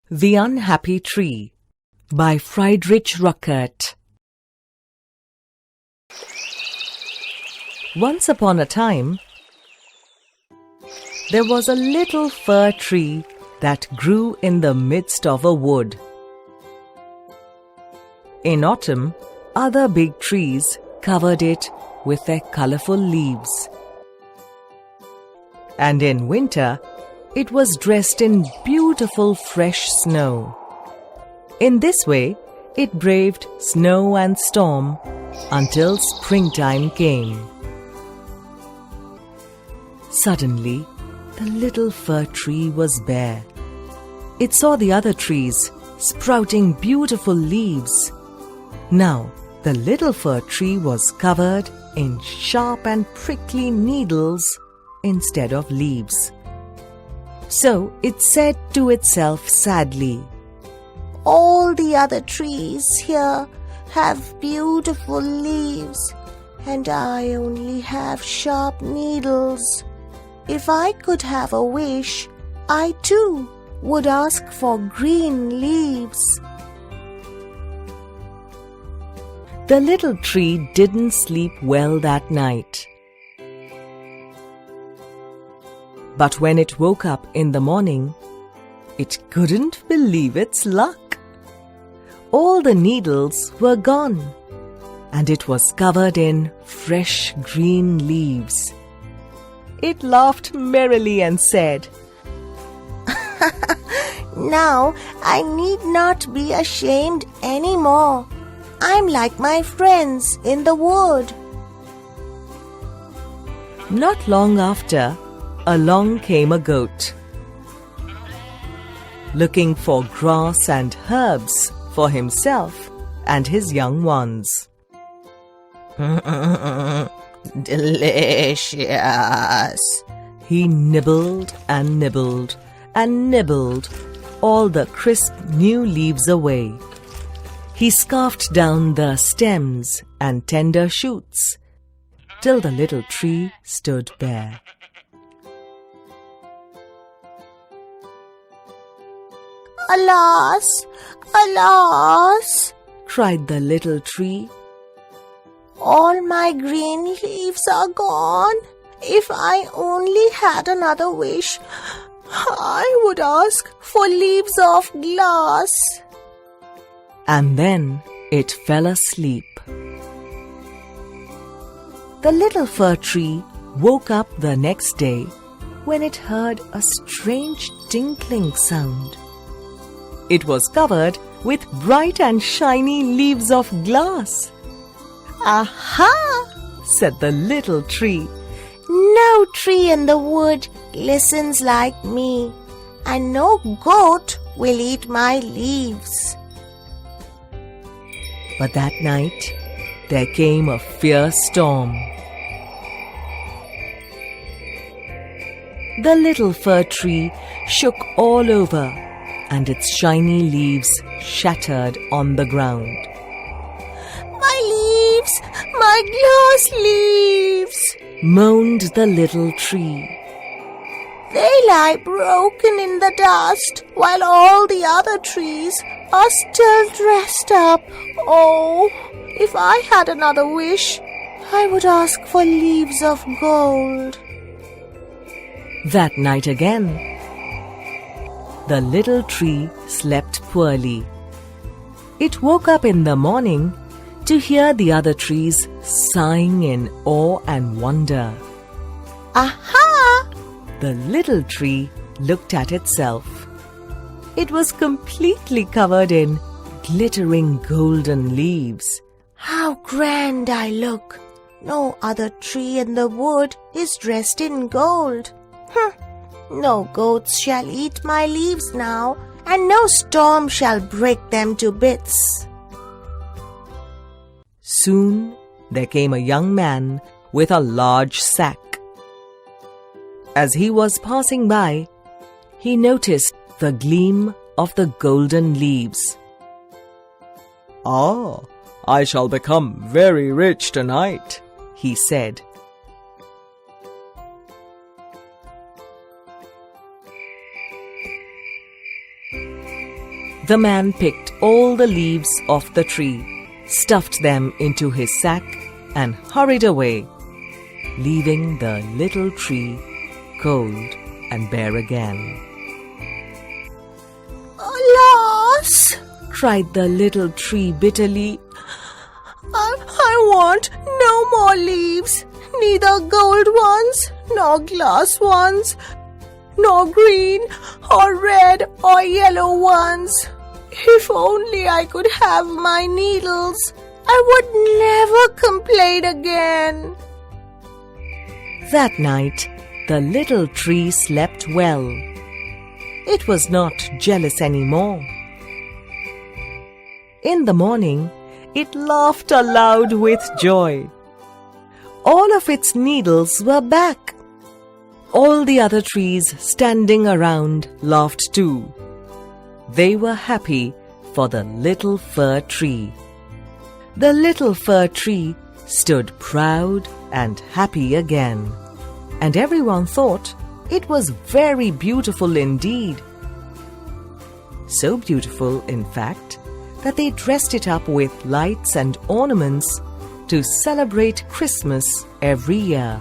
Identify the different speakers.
Speaker 1: The Unhappy Tree by Friedrich Ruckert. Once upon a time, there was a little fir tree that grew in the midst of a wood. In autumn, other big trees covered it with their colorful leaves. And in winter, it was dressed in beautiful fresh snow. In this way, it braved snow and storm until springtime came. Suddenly, the little fir tree was bare. It saw the other trees sprouting beautiful leaves. Now, the little fir tree was covered in sharp and prickly needles instead of leaves. So it said to itself sadly,
Speaker 2: "All the other trees here have beautiful leaves, and I only have sharp needles. If I could have a wish, I too would ask for green leaves."
Speaker 1: The little tree didn't sleep well that night. But when it woke up in the morning, it couldn't believe its luck. All the needles were gone, and it was covered in fresh green leaves. It laughed merrily and said,
Speaker 2: "Now I need not be ashamed anymore. I'm like my friends in the wood."
Speaker 1: Not long after, along came a goat, looking for grass and herbs for himself and his young ones.
Speaker 2: "Delicious!"
Speaker 1: He nibbled and nibbled and nibbled all the crisp new leaves away. He scarfed down the stems and tender shoots till the little tree stood bare.
Speaker 2: "Alas! Alas!"
Speaker 1: cried the little tree.
Speaker 2: "All my green leaves are gone. If I only had another wish, I would ask for leaves of glass."
Speaker 1: And then it fell asleep. The little fir tree woke up the next day when it heard a strange tinkling sound. It was covered with bright and shiny leaves of glass.
Speaker 2: "Aha!"
Speaker 1: said the little tree.
Speaker 2: "No tree in the wood glistens like me, and no goat will eat my leaves."
Speaker 1: But that night there came a fierce storm. The little fir tree shook all over, and its shiny leaves shattered on the ground.
Speaker 2: "My leaves! My glass leaves!"
Speaker 1: moaned the little tree.
Speaker 2: "They lie broken in the dust, while all the other trees are still dressed up. Oh, if I had another wish, I would ask for leaves of gold."
Speaker 1: That night again, the little tree slept poorly. It woke up in the morning to hear the other trees sighing in awe and wonder.
Speaker 2: "Aha!"
Speaker 1: The little tree looked at itself. It was completely covered in glittering golden leaves.
Speaker 2: "How grand I look! No other tree in the wood is dressed in gold. No goats shall eat my leaves now, and no storm shall break them to bits."
Speaker 1: Soon there came a young man with a large sack. As he was passing by, he noticed the gleam of the golden leaves. "Ah, I shall become very rich tonight," he said. The man picked all the leaves off the tree, stuffed them into his sack, and hurried away, leaving the little tree cold and bare again.
Speaker 2: "Alas!"
Speaker 1: cried the little tree bitterly.
Speaker 2: I want no more leaves, neither gold ones, nor glass ones, nor green, or red, or yellow ones. If only I could have my needles, I would never complain again."
Speaker 1: That night, the little tree slept well. It was not jealous anymore. In the morning, it laughed aloud with joy. All of its needles were back. All the other trees standing around laughed too. They were happy for the little fir tree. The little fir tree stood proud and happy again, and everyone thought it was very beautiful indeed. So beautiful, in fact, that they dressed it up with lights and ornaments to celebrate Christmas every year.